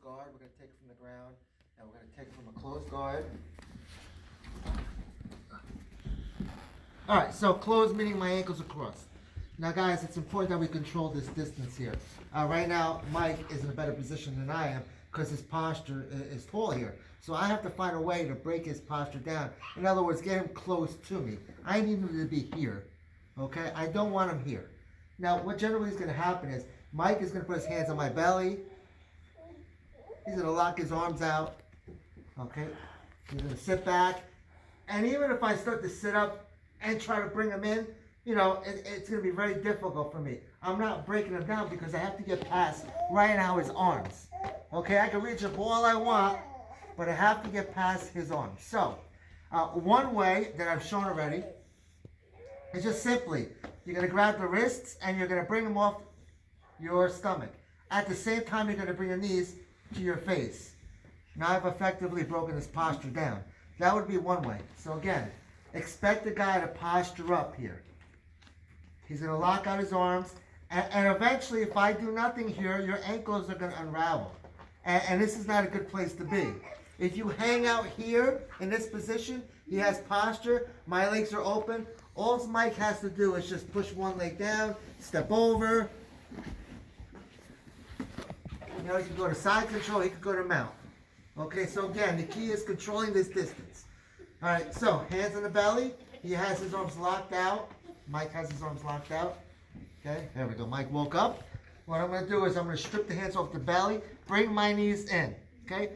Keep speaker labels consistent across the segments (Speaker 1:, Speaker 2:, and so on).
Speaker 1: closed guard. We're going to take it from the ground, and we're going to take it from a closed guard. All right, so closed meaning my ankles are crossed. Now, guys, it's important that we control this distance here. Right now, Mike is in a better position than I am because his posture is tall here. So I have to find a way to break his posture down. In other words, get him close to me. I need him to be here, okay? I don't want him here. Now, what generally is going to happen is Mike is going to put his hands on my belly. He's going to lock his arms out, okay? He's going to sit back. And even if I start to sit up and try to bring him in, you know, it's going to be very difficult for me. I'm not breaking him down because I have to get past right now his arms. Okay, I can reach up all I want, but I have to get past his arms. So, one way that I've shown already is just simply, you're going to grab the wrists and you're going to bring them off your stomach. At the same time, you're going to bring your knees to your face. Now I've effectively broken his posture down. That would be one way. So again, expect the guy to posture up here. He's going to lock out his arms, and eventually, if I do nothing here, your ankles are going to unravel. And this is not a good place to be. If you hang out here in this position, he has posture, my legs are open. All Mike has to do is just push one leg down, step over. You know, he can go to side control, he can go to mount. Okay, so again, the key is controlling this distance. All right, so hands on the belly. He has his arms locked out. Mike has his arms locked out. Okay, there we go. Mike woke up. What I'm going to do is I'm going to strip the hands off the belly, bring my knees in. Okay,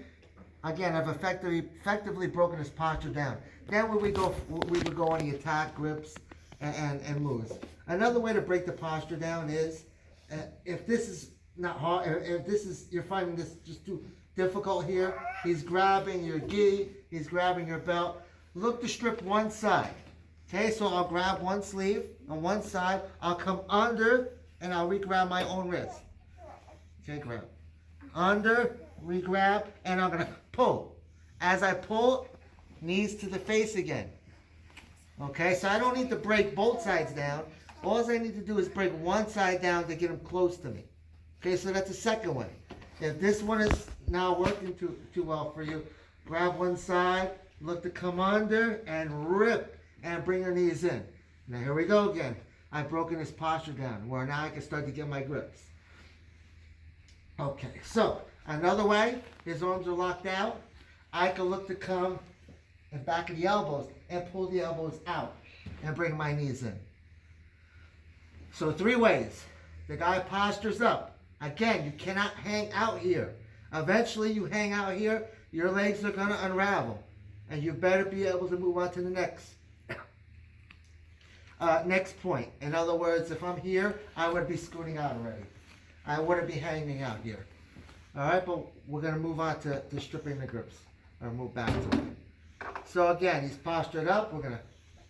Speaker 1: again, I've effectively broken his posture down. Then we would go on the attack, grips, and moves. Another way to break the posture down is if this is not hard, if this is you're finding this just too difficult here, he's grabbing your gi, he's grabbing your belt. Look to strip one side. Okay, so I'll grab one sleeve on one side, I'll come under, and I'll re-grab my own wrist. Okay, grab. Under, re-grab, and I'm gonna pull. As I pull, knees to the face again. Okay, so I don't need to break both sides down. All I need to do is break one side down to get him close to me. Okay, so that's the second one. If this one is not working too well for you, grab one side, look to come under, and rip, and bring your knees in. Now here we go again. I've broken his posture down, where now I can start to get my grips. Okay, so another way, his arms are locked out. I can look to come and back of the elbows and pull the elbows out and bring my knees in. So three ways. The guy postures up. Again, you cannot hang out here. Eventually you hang out here, your legs are going to unravel. And you better be able to move on to the next point. In other words, if I'm here, I would be scooting out already. I wouldn't be hanging out here. All right, but we're going to move on to stripping the grips. Or move back to it. So again, he's postured up. We're going to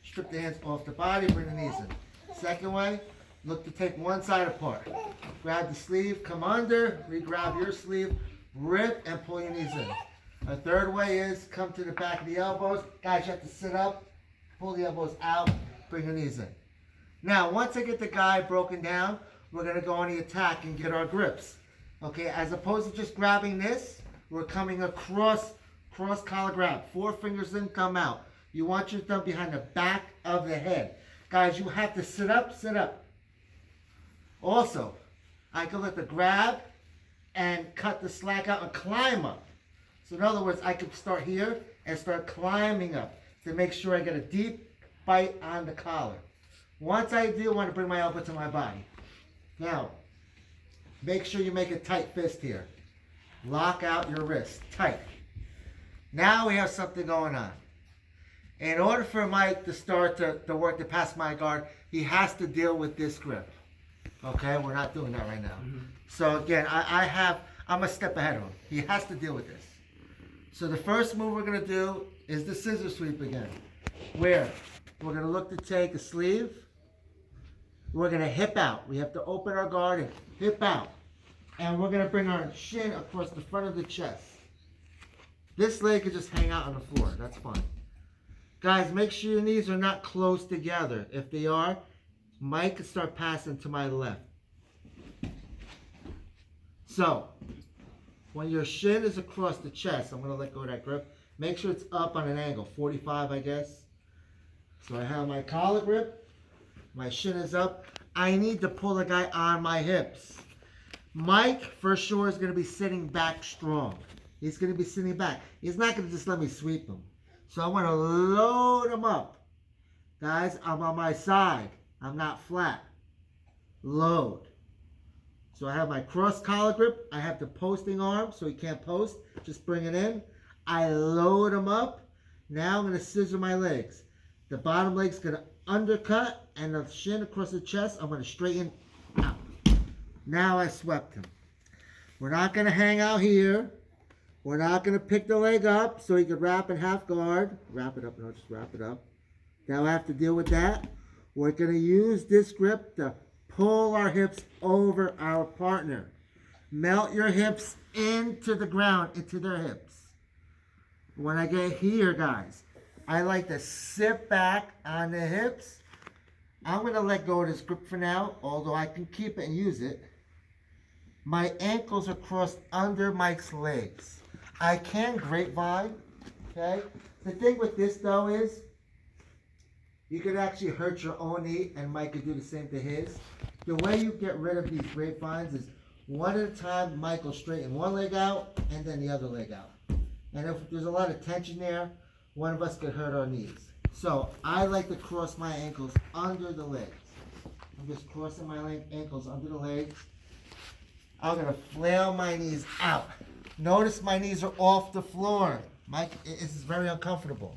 Speaker 1: strip the hands off the body, bring the knees in. Second way, look to take one side apart. Grab the sleeve, come under, re-grab your sleeve, rip, and pull your knees in. A third way is come to the back of the elbows. Guys, you have to sit up, pull the elbows out, bring your knees in. Now, once I get the guy broken down, we're going to go on the attack and get our grips. Okay, as opposed to just grabbing this, we're coming across, cross collar grab. 4 fingers in, come out. You want your thumb behind the back of the head. Guys, you have to sit up, sit up. Also, I can let the grab and cut the slack out and climb up. So in other words, I can start here and start climbing up to make sure I get a deep bite on the collar. Once I do, I want to bring my elbow to my body. Now, make sure you make a tight fist here. Lock out your wrist, tight. Now we have something going on. In order for Mike to start to work to pass my guard, he has to deal with this grip. Okay, we're not doing that right now. So again, I'm a step ahead of him. He has to deal with this. So the first move we're going to do is the scissor sweep again. Where we're going to look to take a sleeve. We're going to hip out. We have to open our guard and hip out. And we're going to bring our shin across the front of the chest. This leg could just hang out on the floor. That's fine. Guys, make sure your knees are not close together. If they are, Mike can start passing to my left. So, when your shin is across the chest, I'm gonna let go of that grip. Make sure it's up on an angle, 45, I guess. So I have my collar grip, my shin is up. I need to pull the guy on my hips. Mike, for sure, is gonna be sitting back strong. He's gonna be sitting back. He's not gonna just let me sweep him. So I wanna load him up. Guys, I'm on my side. I'm not flat. Load. So I have my cross collar grip. I have the posting arm so he can't post. Just bring it in. I load him up. Now I'm going to scissor my legs. The bottom leg's going to undercut and the shin across the chest, I'm going to straighten out. Now I swept him. We're not going to hang out here. We're not going to pick the leg up so he could wrap in half guard. Wrap it up. No, just wrap it up. Now I have to deal with that. We're going to use this grip to pull our hips over our partner. Melt your hips into the ground, into their hips. When I get here, guys, I like to sit back on the hips. I'm going to let go of this grip for now, although I can keep it and use it. My ankles are crossed under Mike's legs. I can grapevine, okay? The thing with this, though, is you could actually hurt your own knee, and Mike could do the same to his. The way you get rid of these grapevines is one at a time. Mike will straighten one leg out and then the other leg out. And if there's a lot of tension there, one of us could hurt our knees. So I like to cross my ankles under the legs. I'm just crossing my ankles under the legs. I'm going to flail my knees out. Notice my knees are off the floor. Mike, this is very uncomfortable.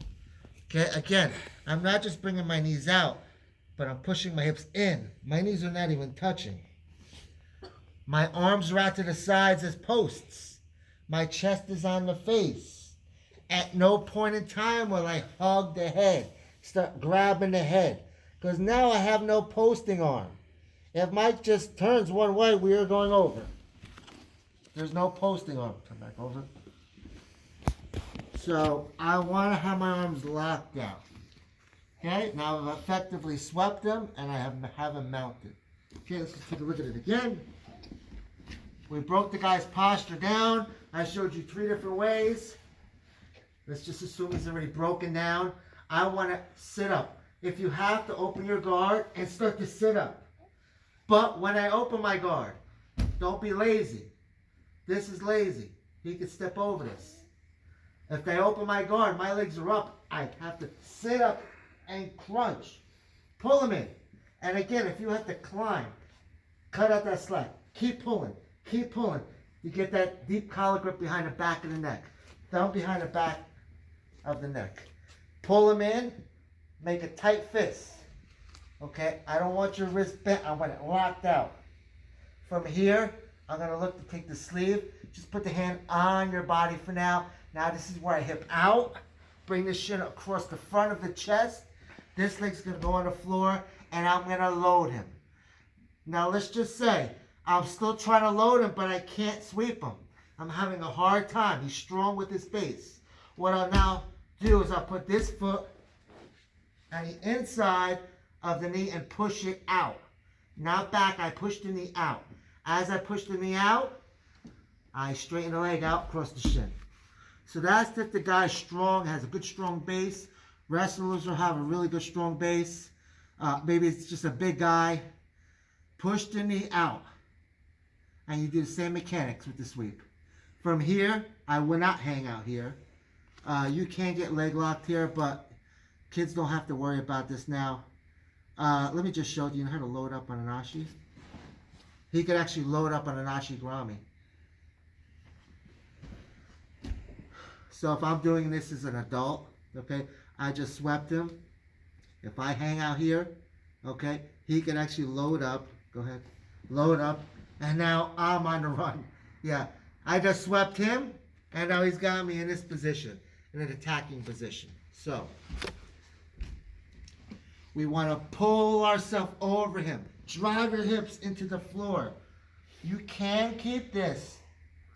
Speaker 1: Okay, again, I'm not just bringing my knees out, but I'm pushing my hips in. My knees are not even touching. My arms are out to the sides as posts. My chest is on the face. At no point in time will I hug the head, start grabbing the head, because now I have no posting arm. If Mike just turns one way, we are going over. There's no posting arm. Come back over. So I want to have my arms locked out. Okay, now I've effectively swept them and I have them mounted. Okay, let's just take a look at it again. We broke the guy's posture down. I showed you 3 different ways. Let's just assume he's already broken down. I want to sit up. If you have to, open your guard and start to sit up. But when I open my guard, don't be lazy. This is lazy. He could step over this. If I open my guard, my legs are up. I have to sit up and crunch. Pull him in. And again, if you have to climb, cut out that slack. Keep pulling. Keep pulling. You get that deep collar grip behind the back of the neck. Down behind the back of the neck. Pull him in. Make a tight fist. Okay? I don't want your wrist bent. I want it locked out. From here, I'm going to look to take the sleeve. Just put the hand on your body for now. Now this is where I hip out. Bring the shin across the front of the chest. This leg's going to go on the floor, and I'm going to load him. Now let's just say, I'm still trying to load him, but I can't sweep him. I'm having a hard time. He's strong with his base. What I'll now do is I'll put this foot on the inside of the knee and push it out. Not back, I push the knee out. As I push the knee out, I straighten the leg out, cross the shin. So that's if the guy's strong, has a good strong base. Wrestlers will have a really good strong base. Maybe it's just a big guy. Push the knee out. And you do the same mechanics with the sweep. From here, I will not hang out here. You can get leg locked here, but kids don't have to worry about this now. Let me just show you how to load up on an ashi. He could actually load up on an ashigarami. So if I'm doing this as an adult, okay, I just swept him. If I hang out here, okay, he can actually load up. Go ahead. Load up. And now I'm on the run. Yeah, I just swept him, and now he's got me in this position, in an attacking position. So we want to pull ourselves over him. Drive your hips into the floor. You can keep this.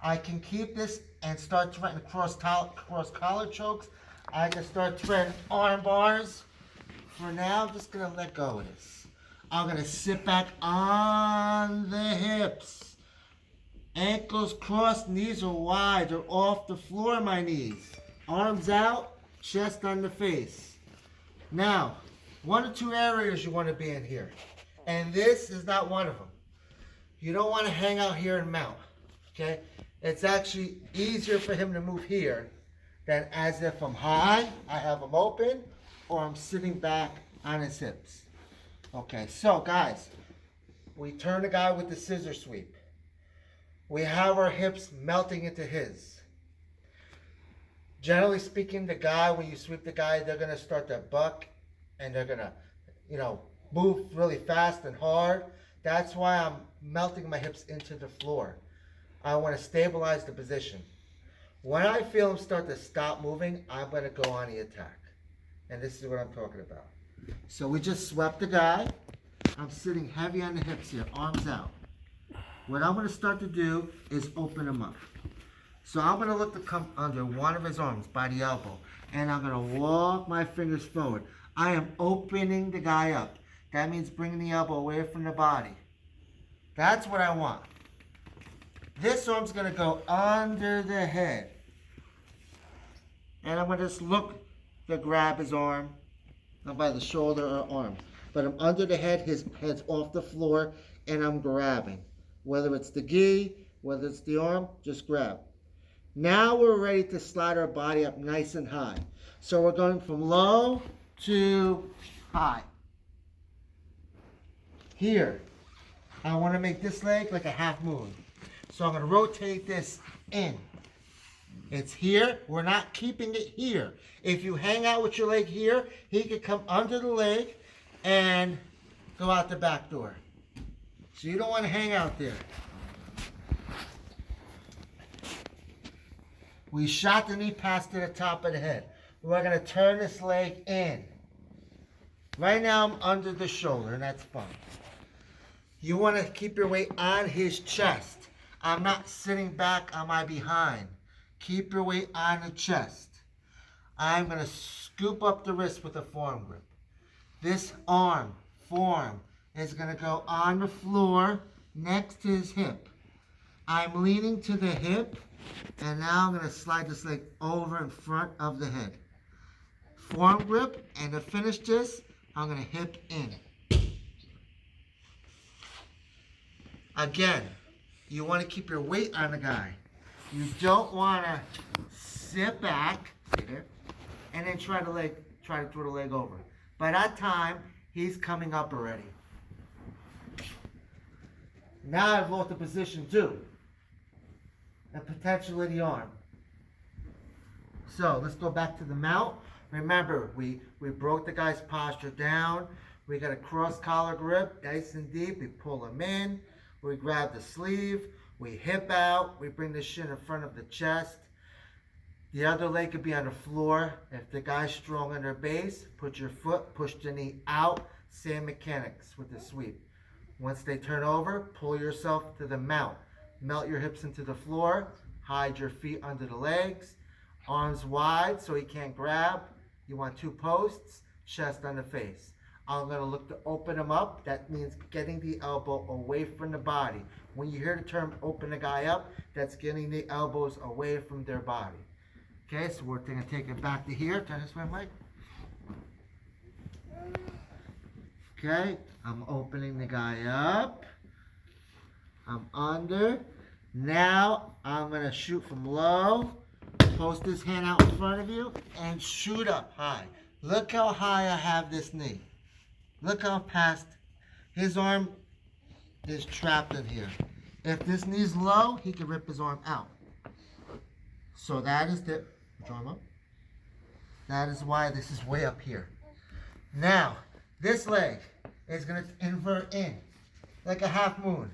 Speaker 1: I can keep this and start threatening cross collar chokes. I can start threatening arm bars. For now, I'm just going to let go of this. I'm going to sit back on the hips. Ankles crossed, knees are wide. They're off the floor, my knees. Arms out, chest on the face. Now, one or two areas you want to be in here. And this is not one of them. You don't want to hang out here and mount. Okay? It's actually easier for him to move here than as if I'm high, I have him open, or I'm sitting back on his hips. Okay, so guys, we turn the guy with the scissor sweep. We have our hips melting into his. Generally speaking, the guy, when you sweep the guy, they're going to start to buck and they're going to, move really fast and hard. That's why I'm melting my hips into the floor. I want to stabilize the position. When I feel him start to stop moving, I'm going to go on the attack. And this is what I'm talking about. So we just swept the guy. I'm sitting heavy on the hips here, arms out. What I'm going to start to do is open him up. So I'm going to look to come under one of his arms by the elbow. And I'm going to walk my fingers forward. I am opening the guy up. That means bringing the elbow away from the body. That's what I want. This arm's going to go under the head. And I'm going to just look to grab his arm, not by the shoulder or arm. But I'm under the head, his head's off the floor, and I'm grabbing. Whether it's the gi, whether it's the arm, just grab. Now we're ready to slide our body up nice and high. So we're going from low to high. Here, I want to make this leg like a half moon. So I'm going to rotate this in. It's here. We're not keeping it here. If you hang out with your leg here, he could come under the leg and go out the back door. So you don't want to hang out there. We shot the knee past to the top of the head. We're going to turn this leg in. Right now I'm under the shoulder, and that's fine. You want to keep your weight on his chest. I'm not sitting back on my behind. Keep your weight on the chest. I'm going to scoop up the wrist with a forearm grip. This forearm, is going to go on the floor next to his hip. I'm leaning to the hip, and now I'm going to slide this leg over in front of the head. Forearm grip, and to finish this, I'm going to hip in. Again, you want to keep your weight on the guy. You don't want to sit back, stay there, and then try to throw the leg over. By that time, he's coming up already. Now I've lost the position too, and potentially the arm. So let's go back to the mount. Remember, we broke the guy's posture down. We got a cross collar grip, nice and deep. We pull him in. We grab the sleeve. We hip out. We bring the shin in front of the chest. The other leg could be on the floor. If the guy's strong in their base, put your foot, push the knee out. Same mechanics with the sweep. Once they turn over, pull yourself to the mount. Melt your hips into the floor. Hide your feet under the legs. Arms wide so he can't grab. You want 2 posts, chest on the face. I'm going to look to open him up. That means getting the elbow away from the body. When you hear the term open the guy up, that's getting the elbows away from their body. Okay, so we're going to take it back to here. Turn this way, Mike. Okay, I'm opening the guy up. I'm under. Now I'm going to shoot from low. Post this hand out in front of you and shoot up high. Look how high I have this knee. Look how past his arm is trapped in here. If this knee's low, he can rip his arm out. So that is the arm up. That is why this is way up here. Now, this leg is going to invert in like a half moon.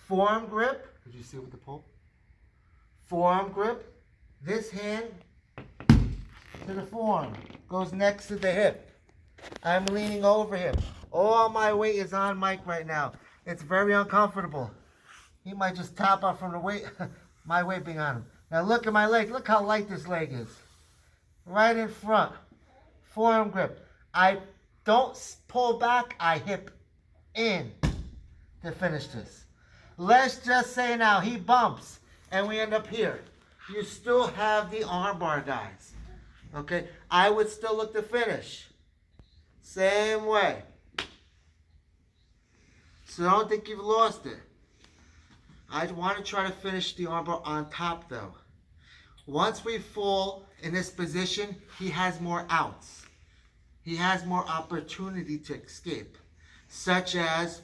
Speaker 1: Forearm grip. Did you see with the pull? Forearm grip. This hand to the forearm goes next to the hip. I'm leaning over him. All my weight is on Mike right now. It's very uncomfortable. He might just tap out from the weight, my weight being on him. Now look at my leg. Look how light this leg is. Right in front. Forearm grip. I don't pull back. I hip in to finish this. let's just say now he bumps and we end up here. You still have the armbar, guys. Okay, I would still look to finish. Same way. So don't think you've lost it. I want to try to finish the armbar on top though. Once we fall in this position, he has more outs. He has more opportunity to escape, such as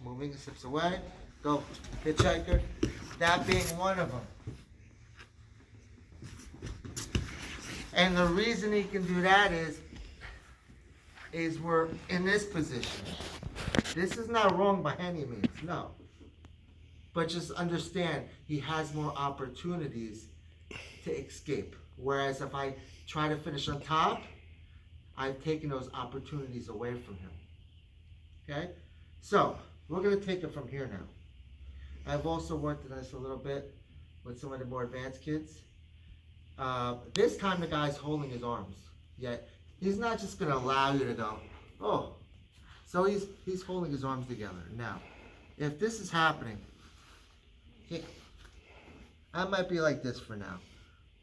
Speaker 1: moving steps away, go hitchhiker, that being one of them. And the reason he can do that is we're in this position. This is not wrong by any means, no. But just understand, he has more opportunities to escape. Whereas if I try to finish on top, I've taken those opportunities away from him. Okay? So, we're going to take it from here now. I've also worked on this a little bit with some of the more advanced kids. This time the guy's holding his arms. Yet, he's not just going to allow you to go, oh. So he's holding his arms together. Now, if this is happening, okay, I might be like this for now.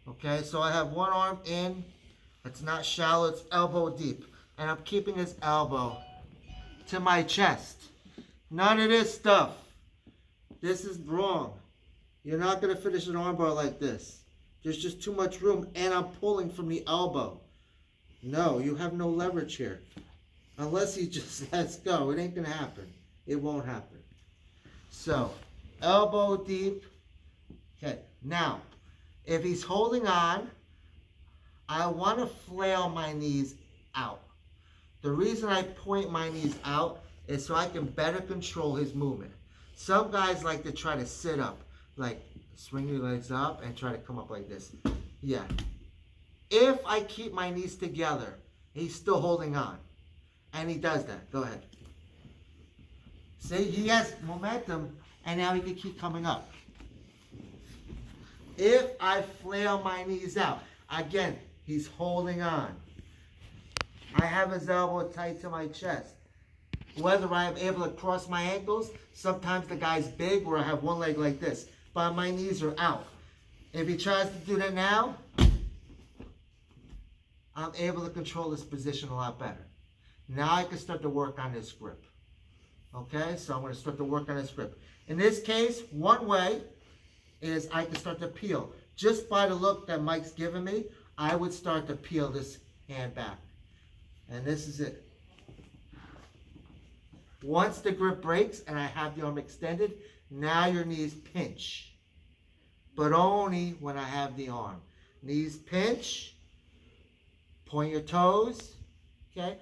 Speaker 1: Okay, so I have one arm in. It's not shallow, it's elbow deep. And I'm keeping his elbow to my chest. None of this stuff. This is wrong. You're not going to finish an armbar like this. There's just too much room and I'm pulling from the elbow. No, you have no leverage here. Unless he just lets go, it ain't going to happen. It won't happen. So, elbow deep. Okay, now, if he's holding on, I want to flail my knees out. The reason I point my knees out is so I can better control his movement. Some guys like to try to sit up, like swing your legs up and try to come up like this. Yeah. If I keep my knees together, he's still holding on. And he does that. Go ahead. See, he has momentum, and now he can keep coming up. If I flail my knees out, again, he's holding on. I have his elbow tight to my chest. Whether I'm able to cross my ankles, sometimes the guy's big where I have one leg like this, but my knees are out. If he tries to do that now, I'm able to control this position a lot better. Now I can start to work on this grip. Okay, so I'm going to start to work on this grip. In this case, one way is I can start to peel. Just by the look that Mike's giving me, I would start to peel this hand back. And this is it. Once the grip breaks and I have the arm extended, now your knees pinch. But only when I have the arm. Knees pinch. Point your toes. Okay?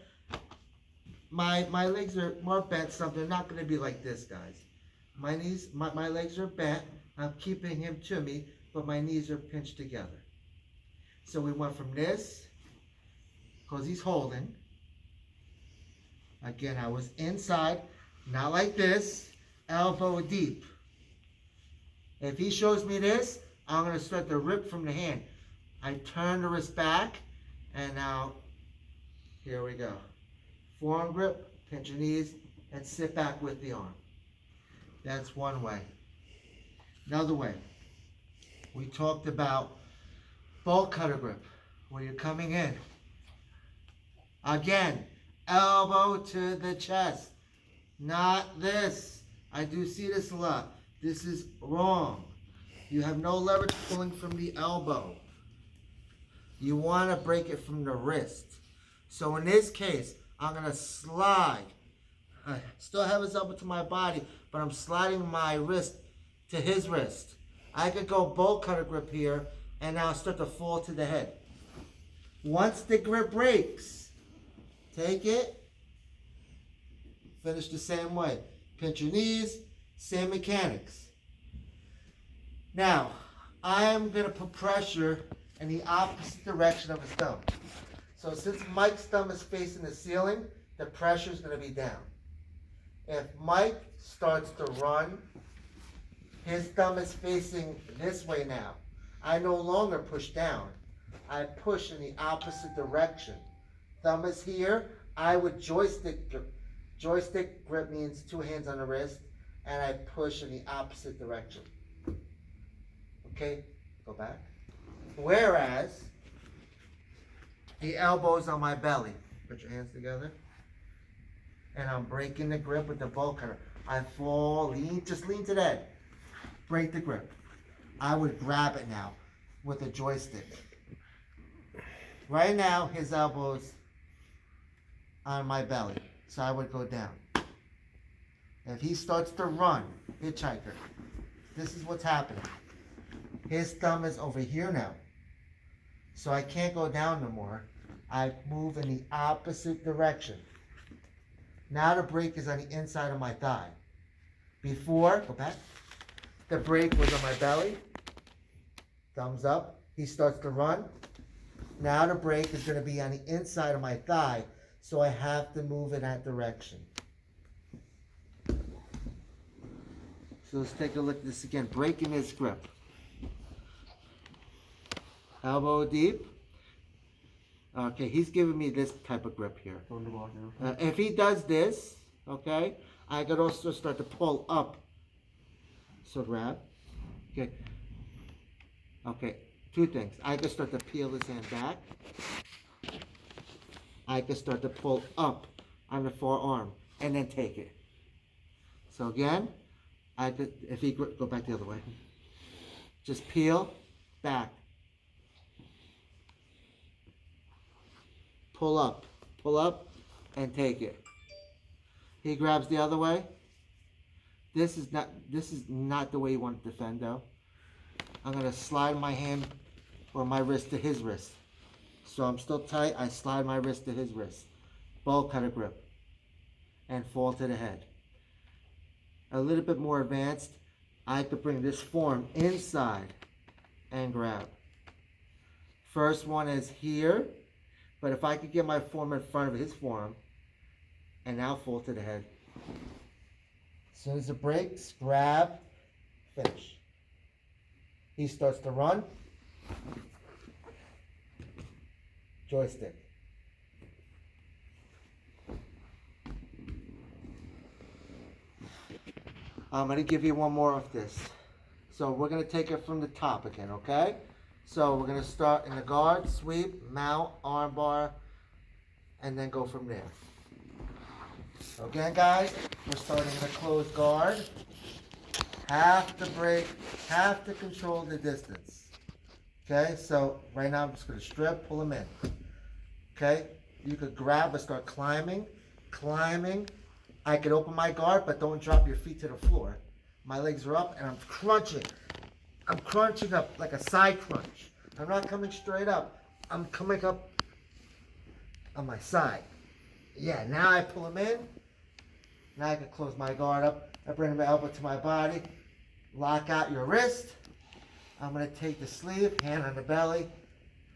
Speaker 1: My legs are more bent, so they're not going to be like this, guys. My legs are bent. I'm keeping him to me, but my knees are pinched together. So we went from this, because he's holding. Again, I was inside, not like this, elbow deep. If he shows me this, I'm going to start to rip from the hand. I turn the wrist back, and now, here we go. Forearm grip, pinch your knees, and sit back with the arm. That's one way. Another way, we talked about bolt cutter grip, where you're coming in. Again, elbow to the chest, not this. I do see this a lot. This is wrong. You have no leverage pulling from the elbow. You want to break it from the wrist. So in this case, I'm going to slide. I still have his elbow to my body, but I'm sliding my wrist to his wrist. I could go bolt cutter grip here, and now start to fall to the head. Once the grip breaks, take it, finish the same way. Pinch your knees, same mechanics. Now, I'm going to put pressure in the opposite direction of his thumb. So since Mike's thumb is facing the ceiling, the pressure is going to be down. If Mike starts to run, his thumb is facing this way now. I no longer push down. I push in the opposite direction. Thumb is here. I would joystick grip means two hands on the wrist. and I push in the opposite direction. Okay, go back. Whereas the elbow's on my belly. Put your hands together. And I'm breaking the grip with the bolt cutter. I fall, just lean to the head. Break the grip. I would grab it now with a joystick. Right now, his elbow's on my belly, so I would go down. If he starts to run, hitchhiker, this is what's happening. His thumb is over here now, so I can't go down no more. I move in the opposite direction. Now the brake is on the inside of my thigh. Before, go back, the brake was on my belly, thumbs up, he starts to run. Now the brake is going to be on the inside of my thigh, so I have to move in that direction. So let's take a look at this again, breaking his grip. Elbow deep. Okay, he's giving me this type of grip here. If he does this, okay, I could also start to pull up. So grab. Okay. Okay, two things. I could start to peel his hand back. I could start to pull up on the forearm and then take it. So again, I could, if he go back the other way, just peel back. Pull up, and take it. He grabs the other way. This is not the way you want to defend though. I'm gonna slide my hand or my wrist to his wrist. So I'm still tight, I slide my wrist to his wrist. Bolt cutter grip. And fall to the head. A little bit more advanced, I could bring this form inside and grab. First one is here. But if I could get my form in front of his forearm, and now fall to the head. As soon as it breaks, grab, finish. He starts to run. Joystick. I'm going to give you one more of this. So we're going to take it from the top again, okay? So we're going to start in the guard, sweep, mount, armbar, and then go from there. So again, guys, we're starting in a closed guard. Have to break, have to control the distance. Okay, so right now I'm just going to strip, pull them in. Okay, you could grab or start climbing. I could open my guard, but don't drop your feet to the floor. My legs are up and I'm crunching. I'm crunching up like a side crunch. I'm not coming straight up. I'm coming up on my side. Yeah, now I pull them in. Now I can close my guard up. I bring my elbow to my body. Lock out your wrist. I'm going to take the sleeve, hand on the belly.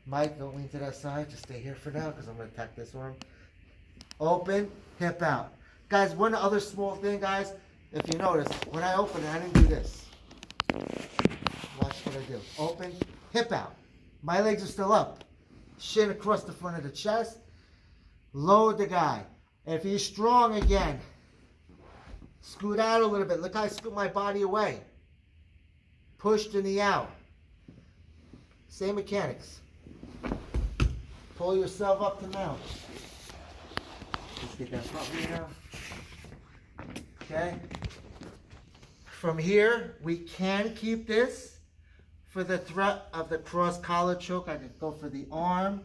Speaker 1: Mike, don't lean to that side. Just stay here for now because I'm going to attack this arm. Open, hip out. Guys, one other small thing, guys. If you notice, when I open it, I didn't do this. Watch what I do. Open, hip out. My legs are still up. Shin across the front of the chest. Load the guy. If he's strong again, scoot out a little bit. Look how I scoot my body away. Push the knee out. Same mechanics. Pull yourself up to mount. Let's get that front knee now. Okay. From here, we can keep this. For the threat of the cross collar choke, I could go for the arm.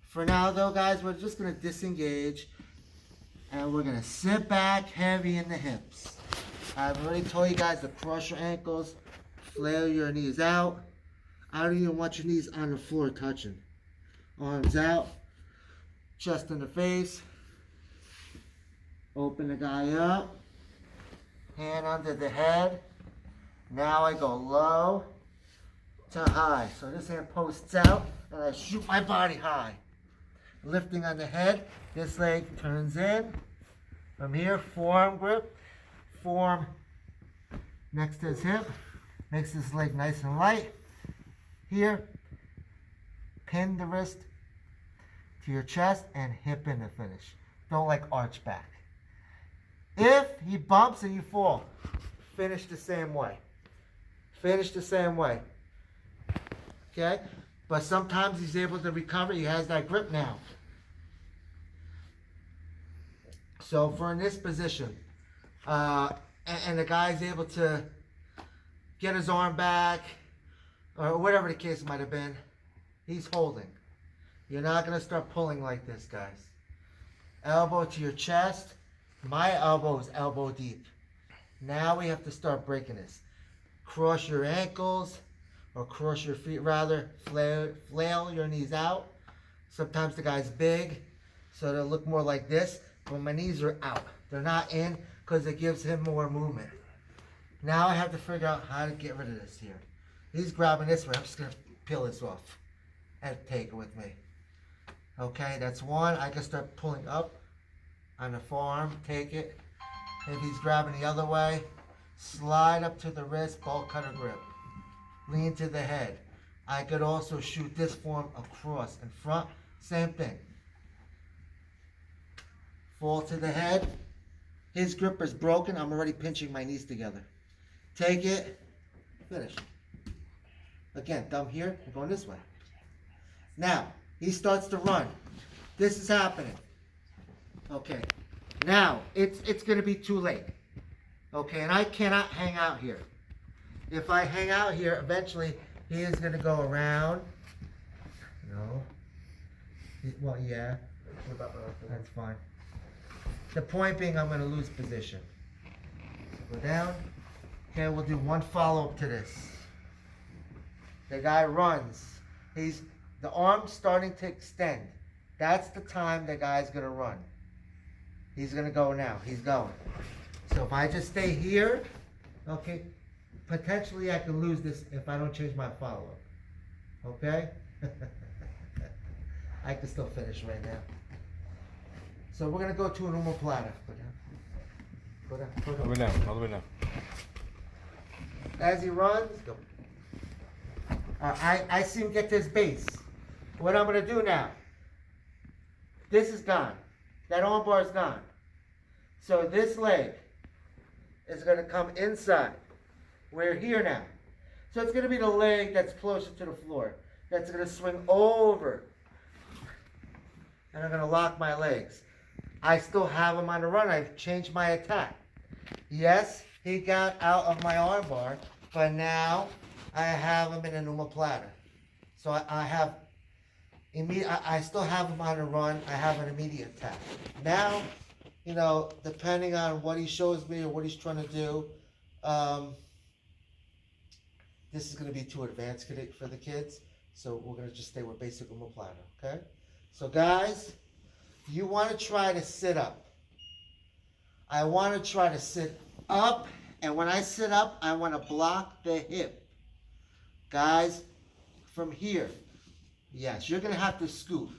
Speaker 1: For now though, guys, we're just going to disengage. And we're going to sit back heavy in the hips. I've already told you guys to cross your ankles. Flail your knees out. I don't even want your knees on the floor touching. Arms out. Chest in the face. Open the guy up. Hand under the head. Now I go low to high. So this hand posts out and I shoot my body high. Lifting on the head. This leg turns in. From here, forearm grip. Forearm next to his hip. Makes his leg nice and light. Here, pin the wrist to your chest and hip in the finish. Don't like arch back. If he bumps and you fall, finish the same way. Finish the same way. Okay? But sometimes he's able to recover. He has that grip now. So for in this position, and the guy's able to get his arm back, or whatever the case might have been, he's holding. You're not going to start pulling like this, guys. Elbow to your chest. My elbow is elbow deep. Now we have to start breaking this. Cross your ankles, or cross your feet rather. Flail your knees out. Sometimes the guy's big, so they'll look more like this. But my knees are out. They're not in because it gives him more movement. Now I have to figure out how to get rid of this here. He's grabbing this way. I'm just going to peel this off and take it with me. Okay, that's one. I can start pulling up on the forearm, take it. If he's grabbing the other way, slide up to the wrist, bolt cutter grip. Lean to the head. I could also shoot this form across in front, same thing. Fall to the head. His gripper's broken. I'm already pinching my knees together. Take it, finish. Again, thumb here, I'm going this way. Now, he starts to run. This is happening. Okay. Now, it's going to be too late. Okay, and I cannot hang out here. If I hang out here, eventually he is going to go around. No. Well, yeah. That's fine. The point being, I'm going to lose position. So go down. Okay, we'll do one follow-up to this. The guy runs. The arm's starting to extend. That's the time the guy's going to run. He's going to go now. He's going. So if I just stay here, okay, potentially I can lose this if I don't change my follow-up. Okay? I can still finish right now. So we're going to go to an Omoplata. Go down. Go down.
Speaker 2: All the way down. All the way down.
Speaker 1: As he runs, go. I see him get to his base. What I'm going to do now, this is gone. That armbar is gone. So this leg is going to come inside. We're here now. So it's going to be the leg that's closer to the floor. That's going to swing over. And I'm going to lock my legs. I still have him on the run. I've changed my attack. Yes, he got out of my armbar, but now I have him in an Omoplata. So I still have him on the run. I have an immediate attack. Now, depending on what he shows me or what he's trying to do, this is going to be too advanced for the kids. So we're going to just stay with basic Omoplata, okay? So guys, you want to try to sit up. I want to try to sit up, and when I sit up, I want to block the hip. Guys, from here, yes, you're going to have to scoot.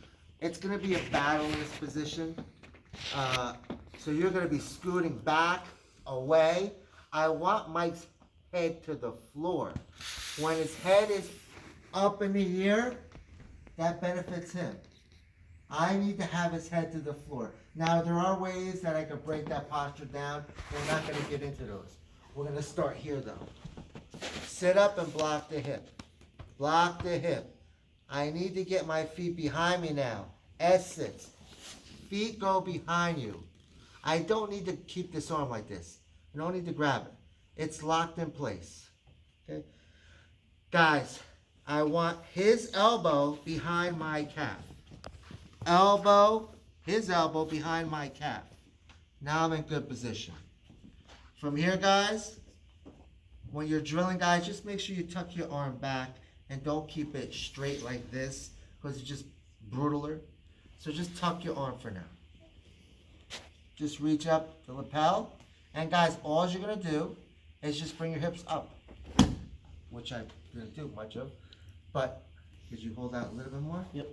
Speaker 1: It's going to be a battle in this position. So you're going to be scooting back, away. I want Mike's head to the floor. When his head is up in the air, that benefits him. I need to have his head to the floor. Now, there are ways that I can break that posture down. We're not going to get into those. We're going to start here, though. Sit up and block the hip. Block the hip. I need to get my feet behind me now. S6. Feet go behind you. I don't need to keep this arm like this. I don't need to grab it. It's locked in place. Okay? Guys, I want his elbow behind my calf. His elbow behind my calf. Now I'm in good position. From here, guys, when you're drilling, guys, just make sure you tuck your arm back and don't keep it straight like this because it's just brutaler. So just tuck your arm for now. Just reach up the lapel. And guys, all you're going to do is just bring your hips up, which I didn't do much of. But could you hold out a little bit more?
Speaker 3: Yep.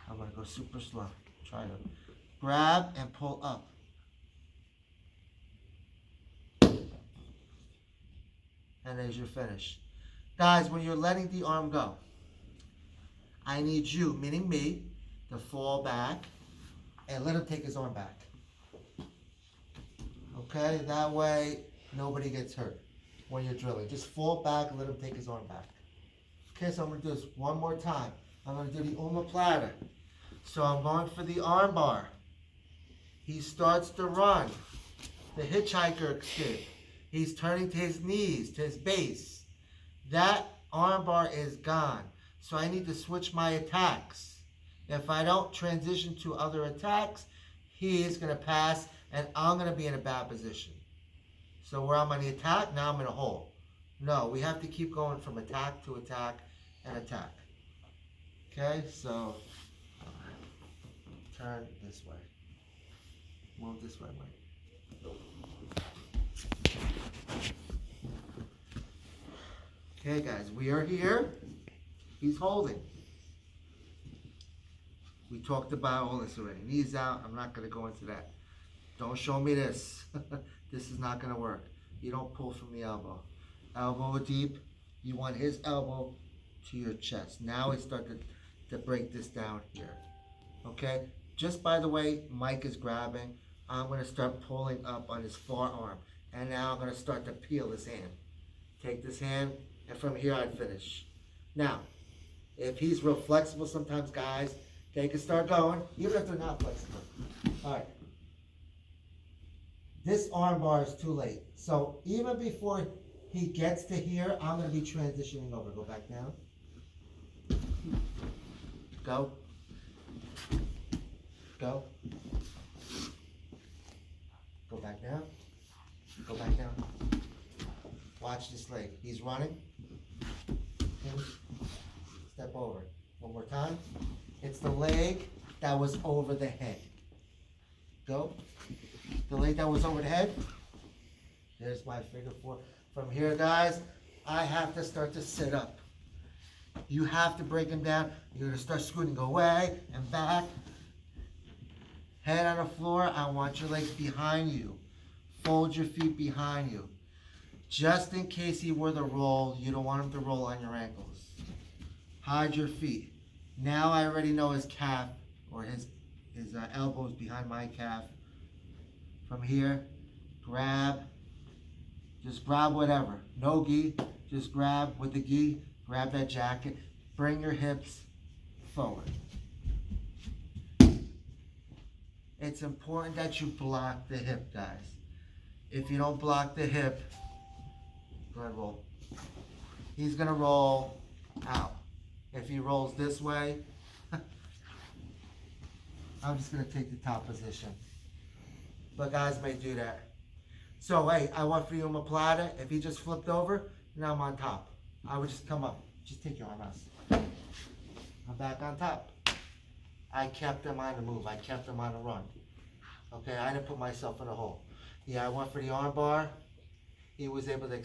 Speaker 1: I'm going to go super slow. Try to grab and pull up. And there's your finish. Guys, when you're letting the arm go, I need you, meaning me, to fall back and let him take his arm back. Okay, that way nobody gets hurt when you're drilling. Just fall back and let him take his arm back. Okay, so I'm gonna do this one more time. I'm gonna do the omoplata. So I'm going for the armbar. He starts to run. The hitchhiker escape. He's turning to his knees, to his base. That armbar is gone. So I need to switch my attacks. If I don't transition to other attacks, he is going to pass and I'm going to be in a bad position. So where I'm on the attack, now I'm in a hole. No, we have to keep going from attack to attack and attack. Okay, so turn this way. Move this way, Mike. Okay, guys, we are here. He's holding. We talked about all this already. Knees out. I'm not going to go into that. Don't show me this. This is not going to work. You don't pull from the elbow. Elbow deep. You want his elbow to your chest. Now we start to break this down here. Okay? Just by the way Mike is grabbing, I'm going to start pulling up on his forearm. And now I'm going to start to peel his hand. Take this hand, and from here I'd finish. Now, if he's real flexible sometimes, guys, they can start going, even if they're not flexible. All right. This arm bar is too late. So even before he gets to here, I'm going to be transitioning over. Go back down. Go. Go. Go back down. Go back down. Watch this leg. He's running. Step over. One more time. It's the leg that was over the head. Go. The leg that was over the head. There's my figure four. From here, guys, I have to start to sit up. You have to break him down. You're going to start scooting away and back. Head on the floor. I want your legs behind you. Fold your feet behind you. Just in case he were to roll, you don't want him to roll on your ankles. Hide your feet. Now I already know his calf or his elbows behind my calf. From here, grab. Just grab whatever. No gi. Just grab with the gi. Grab that jacket. Bring your hips forward. It's important that you block the hip, guys. If you don't block the hip, go ahead, roll. He's going to roll out. If he rolls this way, I'm just going to take the top position. But guys may do that. So, hey, I went for the omoplata. If he just flipped over, now I'm on top. I would just come up. Just take your arm out. I'm back on top. I kept him on the move. I kept him on the run. Okay, I didn't put myself in a hole. Yeah, I went for the arm bar. He was able to